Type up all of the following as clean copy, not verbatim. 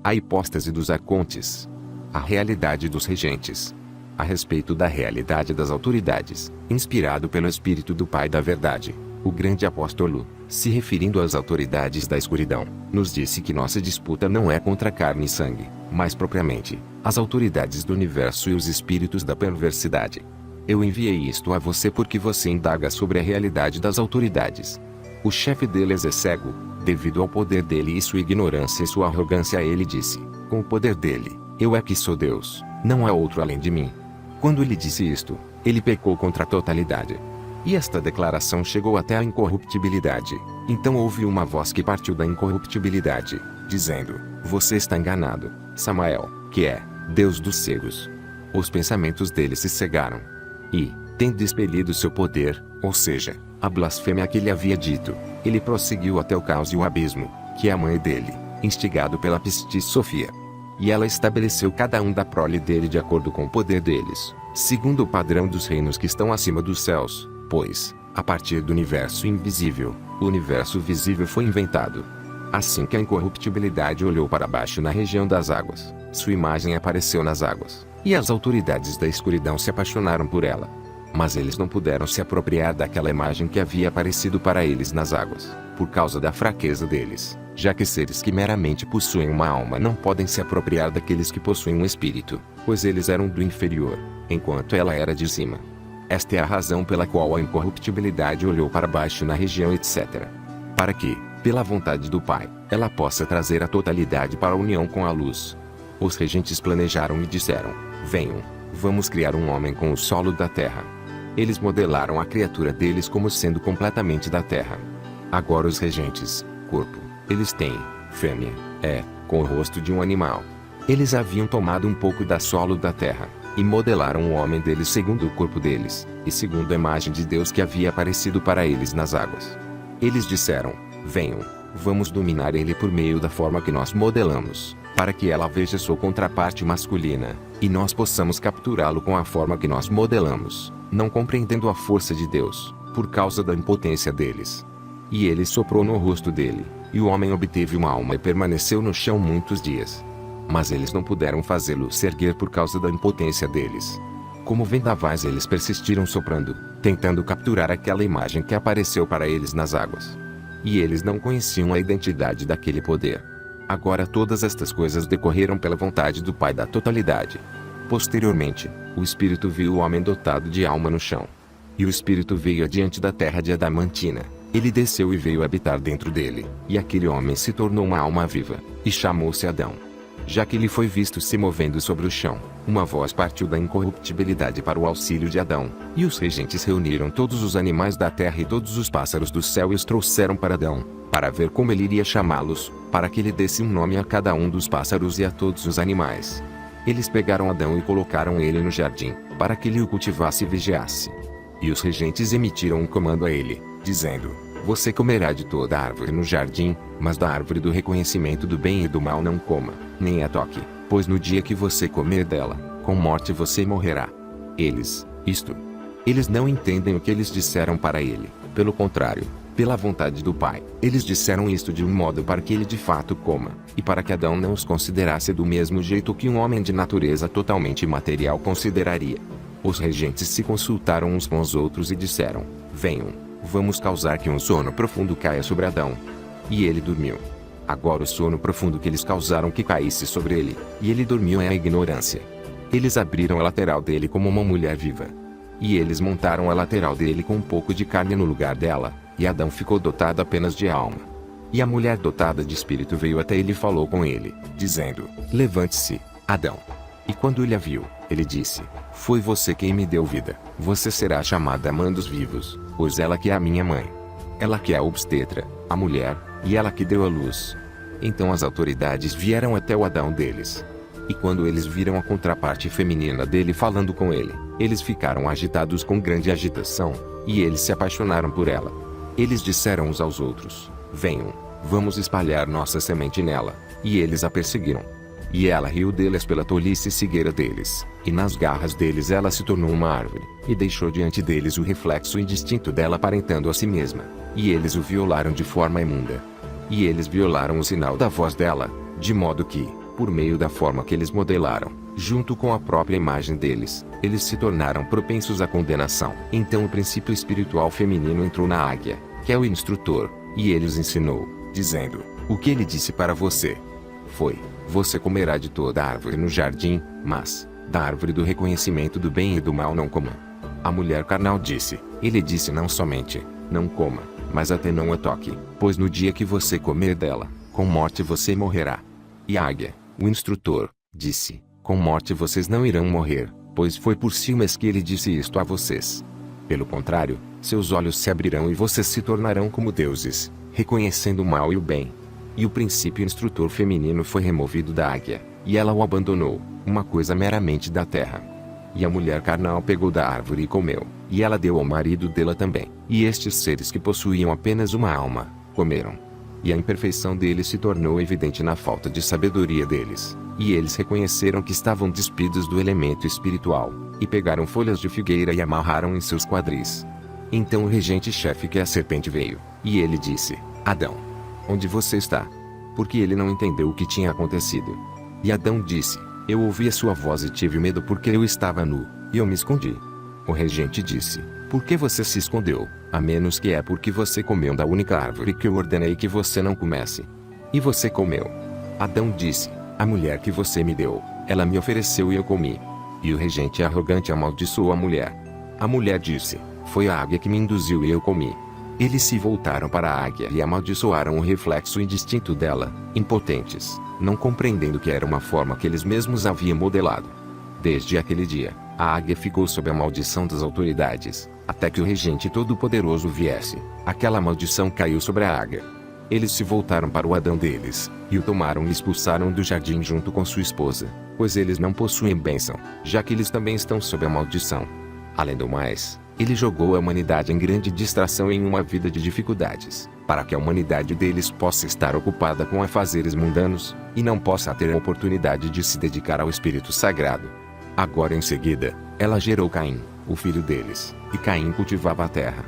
A hipóstase dos arcontes. A realidade dos regentes. A respeito da realidade das autoridades, inspirado pelo Espírito do Pai da Verdade, o grande apóstolo, se referindo às autoridades da escuridão, nos disse que nossa disputa não é contra carne e sangue, mas propriamente, as autoridades do universo e os espíritos da perversidade. Eu enviei isto a você porque você indaga sobre a realidade das autoridades. O chefe deles é cego, devido ao poder dele e sua ignorância e sua arrogância. Ele disse, com o poder dele, eu é que sou Deus, não há outro além de mim. Quando ele disse isto, ele pecou contra a totalidade. E esta declaração chegou até a incorruptibilidade. Então houve uma voz que partiu da incorruptibilidade, dizendo, você está enganado, Samael, que é Deus dos cegos. Os pensamentos dele se cegaram. E, tendo expelido seu poder, ou seja, a blasfêmia que ele havia dito, ele prosseguiu até o caos e o abismo, que é a mãe dele, instigado pela Pistis Sofia. E ela estabeleceu cada um da prole dele de acordo com o poder deles, segundo o padrão dos reinos que estão acima dos céus, pois, a partir do universo invisível, o universo visível foi inventado. Assim que a incorruptibilidade olhou para baixo na região das águas, sua imagem apareceu nas águas, e as autoridades da escuridão se apaixonaram por ela. Mas eles não puderam se apropriar daquela imagem que havia aparecido para eles nas águas, por causa da fraqueza deles, já que seres que meramente possuem uma alma não podem se apropriar daqueles que possuem um espírito, pois eles eram do inferior, enquanto ela era de cima. Esta é a razão pela qual a incorruptibilidade olhou para baixo na região etc. Para que, pela vontade do Pai, ela possa trazer a totalidade para a união com a luz. Os regentes planejaram e disseram, venham, vamos criar um homem com o solo da terra. Eles modelaram a criatura deles como sendo completamente da terra. Agora os regentes, corpo, eles têm, fêmea, com o rosto de um animal. Eles haviam tomado um pouco da solo da terra, e modelaram o homem deles segundo o corpo deles, e segundo a imagem de Deus que havia aparecido para eles nas águas. Eles disseram, venham, vamos dominar ele por meio da forma que nós modelamos, para que ela veja sua contraparte masculina, e nós possamos capturá-lo com a forma que nós modelamos, não compreendendo a força de Deus, por causa da impotência deles. E ele soprou no rosto dele, e o homem obteve uma alma e permaneceu no chão muitos dias. Mas eles não puderam fazê-lo se erguer por causa da impotência deles. Como vendavais eles persistiram soprando, tentando capturar aquela imagem que apareceu para eles nas águas. E eles não conheciam a identidade daquele poder. Agora todas estas coisas decorreram pela vontade do Pai da totalidade. Posteriormente, o Espírito viu o homem dotado de alma no chão. E o Espírito veio adiante da terra de Adamantina. Ele desceu e veio habitar dentro dele, e aquele homem se tornou uma alma viva, e chamou-se Adão. Já que ele foi visto se movendo sobre o chão, uma voz partiu da incorruptibilidade para o auxílio de Adão, e os regentes reuniram todos os animais da terra e todos os pássaros do céu e os trouxeram para Adão, para ver como ele iria chamá-los, para que ele desse um nome a cada um dos pássaros e a todos os animais. Eles pegaram Adão e colocaram ele no jardim, para que ele o cultivasse e vigiasse. E os regentes emitiram um comando a ele, dizendo, você comerá de toda a árvore no jardim, mas da árvore do reconhecimento do bem e do mal não coma, nem a toque, pois no dia que você comer dela, com morte você morrerá. Eles não entendem o que eles disseram para ele, pelo contrário, pela vontade do Pai, eles disseram isto de um modo para que ele de fato coma, e para que Adão não os considerasse do mesmo jeito que um homem de natureza totalmente material consideraria. Os regentes se consultaram uns com os outros e disseram, venham, vamos causar que um sono profundo caia sobre Adão. E ele dormiu. Agora o sono profundo que eles causaram que caísse sobre ele, e ele dormiu é a ignorância. Eles abriram a lateral dele como uma mulher viva. E eles montaram a lateral dele com um pouco de carne no lugar dela, e Adão ficou dotado apenas de alma. E a mulher dotada de espírito veio até ele e falou com ele, dizendo, levante-se, Adão. E quando ele a viu, ele disse, foi você quem me deu vida, você será chamada mãe dos vivos, pois ela que é a minha mãe. Ela que é a obstetra, a mulher, e ela que deu à luz. Então as autoridades vieram até o Adão deles. E quando eles viram a contraparte feminina dele falando com ele, eles ficaram agitados com grande agitação, e eles se apaixonaram por ela. Eles disseram uns aos outros, venham, vamos espalhar nossa semente nela, e eles a perseguiram. E ela riu deles pela tolice e cegueira deles, e nas garras deles ela se tornou uma árvore, e deixou diante deles o reflexo indistinto dela aparentando a si mesma, e eles o violaram de forma imunda. E eles violaram o sinal da voz dela, de modo que, por meio da forma que eles modelaram, junto com a própria imagem deles, eles se tornaram propensos à condenação. Então o princípio espiritual feminino entrou na águia, que é o instrutor, e ele os ensinou, dizendo: o que ele disse para você foi: você comerá de toda árvore no jardim, mas da árvore do reconhecimento do bem e do mal não coma. A mulher carnal disse: ele disse não somente, não coma, mas até não a toque, pois no dia que você comer dela, com morte você morrerá. E a águia, o instrutor, disse: com morte vocês não irão morrer, pois foi por ciúmes que ele disse isto a vocês. Pelo contrário, seus olhos se abrirão e vocês se tornarão como deuses, reconhecendo o mal e o bem. E o princípio instrutor feminino foi removido da águia, e ela o abandonou, uma coisa meramente da terra. E a mulher carnal pegou da árvore e comeu, e ela deu ao marido dela também. E estes seres que possuíam apenas uma alma, comeram. E a imperfeição deles se tornou evidente na falta de sabedoria deles, e eles reconheceram que estavam despidos do elemento espiritual, e pegaram folhas de figueira e amarraram em seus quadris. Então o regente-chefe, que é a serpente, veio, e ele disse: Adão, onde você está? Porque ele não entendeu o que tinha acontecido. E Adão disse: eu ouvi a sua voz e tive medo porque eu estava nu, e eu me escondi. O regente disse: por que você se escondeu, a menos que é porque você comeu da única árvore que eu ordenei que você não comesse? E você comeu. Adão disse: a mulher que você me deu, ela me ofereceu e eu comi. E o regente arrogante amaldiçoou a mulher. A mulher disse: foi a águia que me induziu e eu comi. Eles se voltaram para a águia e amaldiçoaram o reflexo indistinto dela, impotentes, não compreendendo que era uma forma que eles mesmos haviam modelado. Desde aquele dia, a águia ficou sob a maldição das autoridades, até que o regente todo-poderoso viesse. Aquela maldição caiu sobre a águia. Eles se voltaram para o Adão deles, e o tomaram e expulsaram do jardim junto com sua esposa, pois eles não possuem bênção, já que eles também estão sob a maldição. Além do mais, ele jogou a humanidade em grande distração em uma vida de dificuldades, para que a humanidade deles possa estar ocupada com afazeres mundanos, e não possa ter a oportunidade de se dedicar ao Espírito Sagrado. Agora em seguida, ela gerou Caim, o filho deles, e Caim cultivava a terra.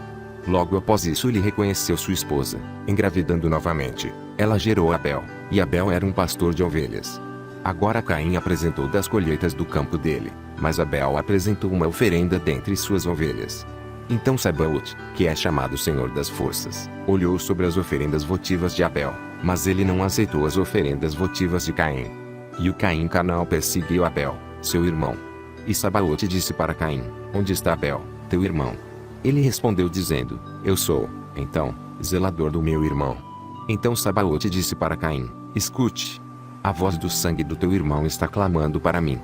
Logo após isso ele reconheceu sua esposa, engravidando novamente. Ela gerou Abel, e Abel era um pastor de ovelhas. Agora Caim apresentou das colheitas do campo dele, mas Abel apresentou uma oferenda dentre suas ovelhas. Então Sabaote, que é chamado Senhor das Forças, olhou sobre as oferendas votivas de Abel, mas ele não aceitou as oferendas votivas de Caim. E o Caim carnal perseguiu Abel, seu irmão. E Sabaote disse para Caim: onde está Abel, teu irmão? Ele respondeu dizendo: eu sou, então, zelador do meu irmão. Então Sabaote disse para Caim: escute. A voz do sangue do teu irmão está clamando para mim.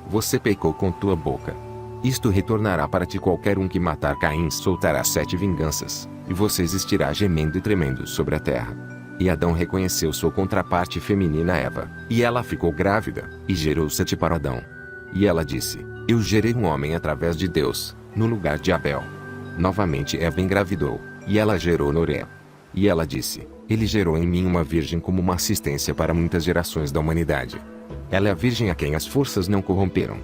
Você pecou com tua boca. Isto retornará para ti. Qualquer um que matar Caim soltará 7 vinganças, e você existirá gemendo e tremendo sobre a terra. E Adão reconheceu sua contraparte feminina Eva, e ela ficou grávida, e gerou Sete para Adão. E ela disse: eu gerei um homem através de Deus, no lugar de Abel. Novamente Eva engravidou, e ela gerou Noré. E ela disse: ele gerou em mim uma virgem como uma assistência para muitas gerações da humanidade. Ela é a virgem a quem as forças não corromperam.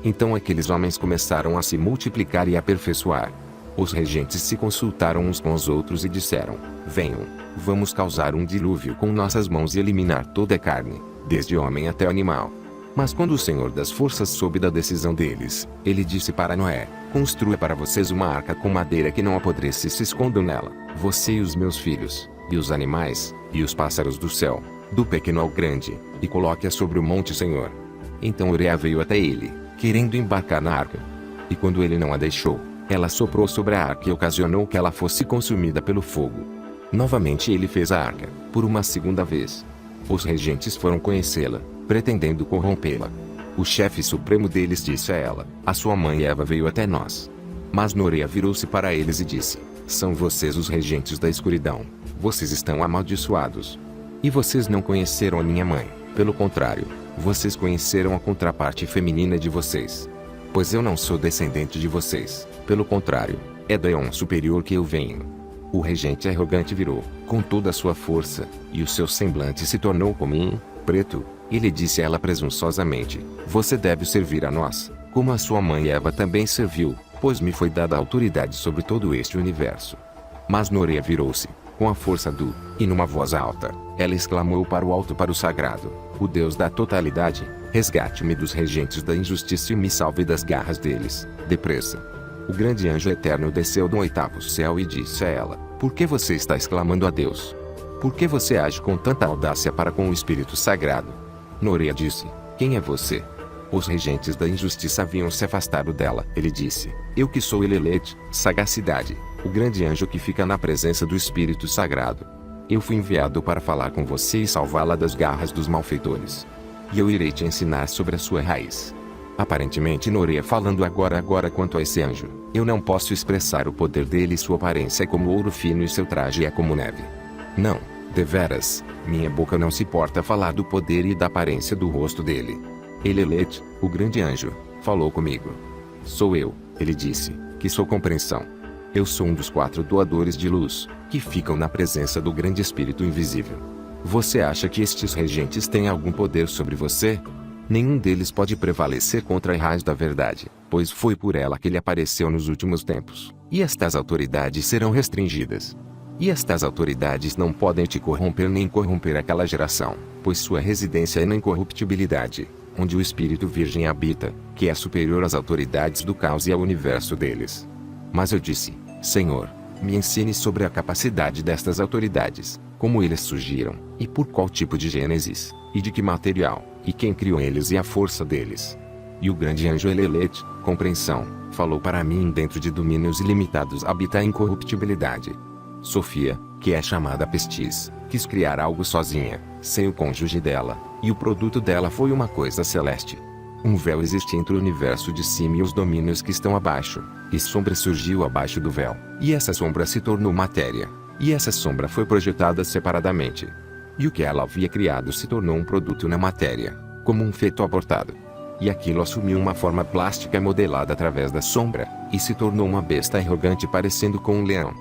Então aqueles homens começaram a se multiplicar e aperfeiçoar. Os regentes se consultaram uns com os outros e disseram: venham, vamos causar um dilúvio com nossas mãos e eliminar toda a carne, desde homem até animal. Mas quando o Senhor das Forças soube da decisão deles, ele disse para Noé: construa para vocês uma arca com madeira que não apodreça e se escondam nela, você e os meus filhos, e os animais, e os pássaros do céu, do pequeno ao grande, e coloque-a sobre o monte Senhor. Então Uré veio até ele, querendo embarcar na arca. E quando ele não a deixou, ela soprou sobre a arca e ocasionou que ela fosse consumida pelo fogo. Novamente ele fez a arca, por uma segunda vez. Os regentes foram conhecê-la, pretendendo corrompê-la. O chefe supremo deles disse a ela: a sua mãe Eva veio até nós. Mas Noé virou-se para eles e disse: são vocês os regentes da escuridão, vocês estão amaldiçoados. E vocês não conheceram a minha mãe, pelo contrário, vocês conheceram a contraparte feminina de vocês. Pois eu não sou descendente de vocês, pelo contrário, é do Eon superior que eu venho. O regente arrogante virou, com toda a sua força, e o seu semblante se tornou comum, preto. Ele disse a ela presunçosamente: você deve servir a nós, como a sua mãe Eva também serviu, pois me foi dada a autoridade sobre todo este universo. Mas Noé virou-se, com a força do, e numa voz alta, ela exclamou para o alto, para o sagrado, o Deus da totalidade: resgate-me dos regentes da injustiça e me salve das garras deles, depressa. O grande anjo eterno desceu do 8º céu e disse a ela: por que você está exclamando a Deus? Por que você age com tanta audácia para com o Espírito Sagrado? Norea disse: quem é você? Os regentes da injustiça haviam se afastado dela. Ele disse: eu que sou Elelete, sagacidade, o grande anjo que fica na presença do Espírito Sagrado. Eu fui enviado para falar com você e salvá-la das garras dos malfeitores. E eu irei te ensinar sobre a sua raiz. Aparentemente Norea falando agora quanto a esse anjo: eu não posso expressar o poder dele, sua aparência é como ouro fino e seu traje é como neve. Não, deveras, minha boca não se porta a falar do poder e da aparência do rosto dele. Elelete, o grande anjo, falou comigo. Sou eu, ele disse, que sou compreensão. Eu sou um dos 4 doadores de luz, que ficam na presença do grande Espírito invisível. Você acha que estes regentes têm algum poder sobre você? Nenhum deles pode prevalecer contra a raiz da verdade, pois foi por ela que ele apareceu nos últimos tempos, e estas autoridades serão restringidas. E estas autoridades não podem te corromper nem corromper aquela geração, pois sua residência é na incorruptibilidade, onde o Espírito Virgem habita, que é superior às autoridades do caos e ao universo deles. Mas eu disse: Senhor, me ensine sobre a capacidade destas autoridades, como eles surgiram, e por qual tipo de gênesis, e de que material, e quem criou eles e a força deles. E o grande anjo Elelete, compreensão, falou para mim: dentro de domínios ilimitados habita a incorruptibilidade. Sofia, que é chamada Pestis, quis criar algo sozinha, sem o cônjuge dela, e o produto dela foi uma coisa celeste. Um véu existe entre o universo de cima e os domínios que estão abaixo, e sombra surgiu abaixo do véu, e essa sombra se tornou matéria, e essa sombra foi projetada separadamente. E o que ela havia criado se tornou um produto na matéria, como um feto abortado. E aquilo assumiu uma forma plástica modelada através da sombra, e se tornou uma besta arrogante parecendo com um leão.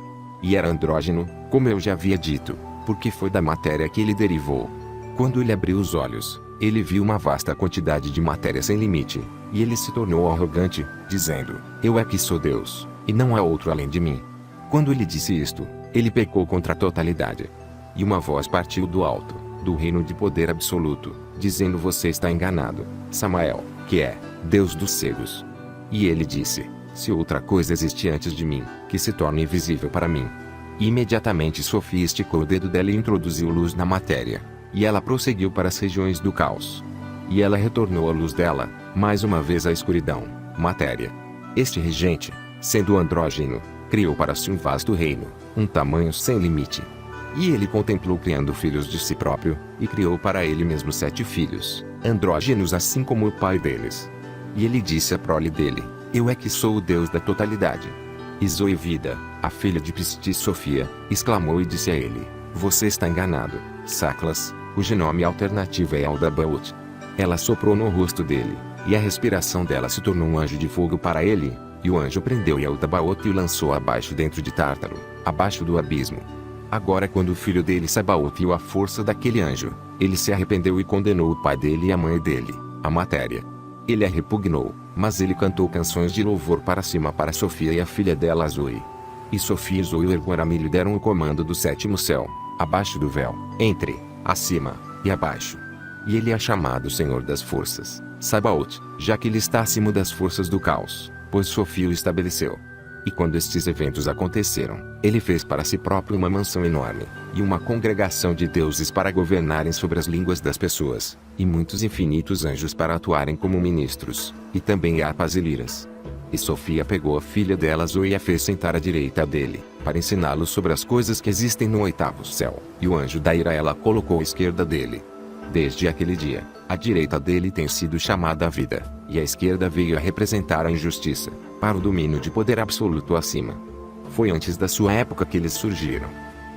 E era andrógeno, como eu já havia dito, porque foi da matéria que ele derivou. Quando ele abriu os olhos, ele viu uma vasta quantidade de matéria sem limite, e ele se tornou arrogante, dizendo: eu é que sou Deus, e não há outro além de mim. Quando ele disse isto, ele pecou contra a totalidade. E uma voz partiu do alto, do reino de poder absoluto, dizendo: você está enganado, Samael, que é Deus dos cegos. E ele disse: se outra coisa existe antes de mim, que se torne invisível para mim. E imediatamente Sofia esticou o dedo dela e introduziu luz na matéria. E ela prosseguiu para as regiões do caos. E ela retornou à luz dela, mais uma vez à escuridão, matéria. Este regente, sendo andrógeno, criou para si um vasto reino, um tamanho sem limite. E ele contemplou criando filhos de si próprio, e criou para ele mesmo 7 filhos, andrógenos assim como o pai deles. E ele disse à prole dele: eu é que sou o Deus da totalidade. E Zoivida, a filha de Pistis Sofia, exclamou e disse a ele: você está enganado, Saclas, cujo nome alternativo é Aldabaoth. Ela soprou no rosto dele, e a respiração dela se tornou um anjo de fogo para ele, e o anjo prendeu Aldabaoth e o lançou abaixo dentro de Tártaro, abaixo do abismo. Agora quando o filho dele Sabaoth viu a força daquele anjo, ele se arrependeu e condenou o pai dele e a mãe dele, a matéria. Ele a repugnou, mas ele cantou canções de louvor para cima para Sofia e a filha dela Zoe. E Sofia e Zoe e Erguarami lhe deram o comando do 7º céu, abaixo do véu, entre, acima, e abaixo. E ele é chamado Senhor das Forças, Sabaoth, já que ele está acima das forças do caos, pois Sofia o estabeleceu. E quando estes eventos aconteceram, ele fez para si próprio uma mansão enorme, e uma congregação de deuses para governarem sobre as línguas das pessoas, e muitos infinitos anjos para atuarem como ministros, e também harpas e liras. E Sofia pegou a filha dela Zoe e a fez sentar à direita dele, para ensiná-lo sobre as coisas que existem no 8º céu, e o anjo da ira ela colocou à esquerda dele. Desde aquele dia, a direita dele tem sido chamada a vida, e a esquerda veio a representar a injustiça, para o domínio de poder absoluto acima. Foi antes da sua época que eles surgiram.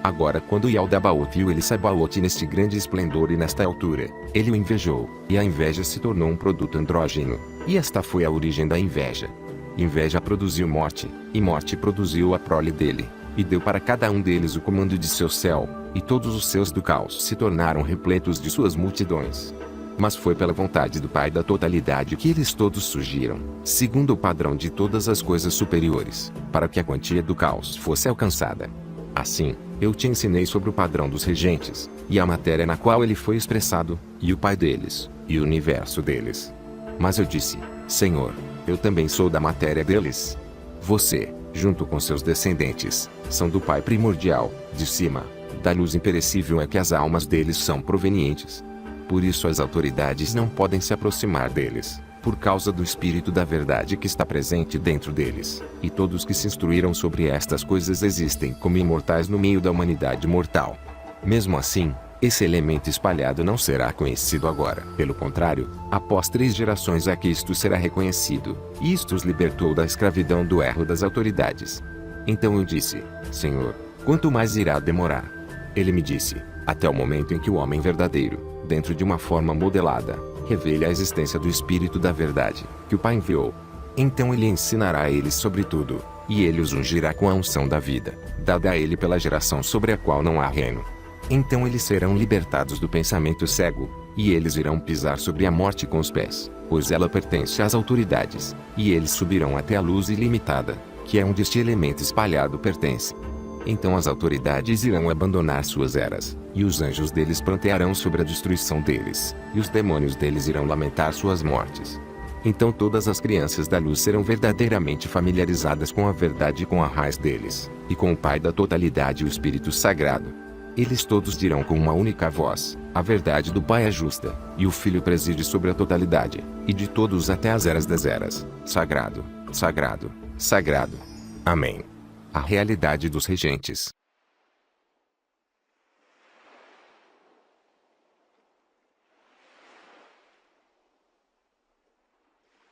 Agora quando Yaldabaoth viu ele Sabaoth neste grande esplendor e nesta altura, ele o invejou, e a inveja se tornou um produto andrógeno, e esta foi a origem da inveja. Inveja produziu morte, e morte produziu a prole dele, e deu para cada um deles o comando de seu céu, e todos os seus do caos se tornaram repletos de suas multidões. Mas foi pela vontade do Pai da totalidade que eles todos surgiram, segundo o padrão de todas as coisas superiores, para que a quantia do caos fosse alcançada. Assim, Eu te ensinei sobre o padrão dos regentes, e a matéria na qual ele foi expressado, e o pai deles, e o universo deles. Mas eu disse, Senhor, eu também sou da matéria deles. Você, junto com seus descendentes, são do Pai primordial, de cima, da luz imperecível é que as almas deles são provenientes. Por isso as autoridades não podem se aproximar deles, por causa do Espírito da Verdade que está presente dentro deles, e todos que se instruíram sobre estas coisas existem como imortais no meio da humanidade mortal. Mesmo assim, esse elemento espalhado não será conhecido agora. Pelo contrário, após 3 gerações é que isto será reconhecido, e isto os libertou da escravidão do erro das autoridades. Então eu disse, Senhor, quanto mais irá demorar? Ele me disse, até o momento em que o homem verdadeiro, dentro de uma forma modelada, revele a existência do Espírito da Verdade, que o Pai enviou. Então ele ensinará a eles sobre tudo, e ele os ungirá com a unção da vida, dada a ele pela geração sobre a qual não há reino. Então eles serão libertados do pensamento cego, e eles irão pisar sobre a morte com os pés, pois ela pertence às autoridades, e eles subirão até a luz ilimitada, que é onde este elemento espalhado pertence. Então as autoridades irão abandonar suas eras, e os anjos deles prantearão sobre a destruição deles, e os demônios deles irão lamentar suas mortes. Então todas as crianças da luz serão verdadeiramente familiarizadas com a verdade e com a raiz deles, e com o Pai da totalidade e o Espírito Sagrado. Eles todos dirão com uma única voz, a verdade do Pai é justa, e o Filho preside sobre a totalidade, e de todos até as eras das eras, sagrado, sagrado, sagrado. Amém. A realidade dos regentes.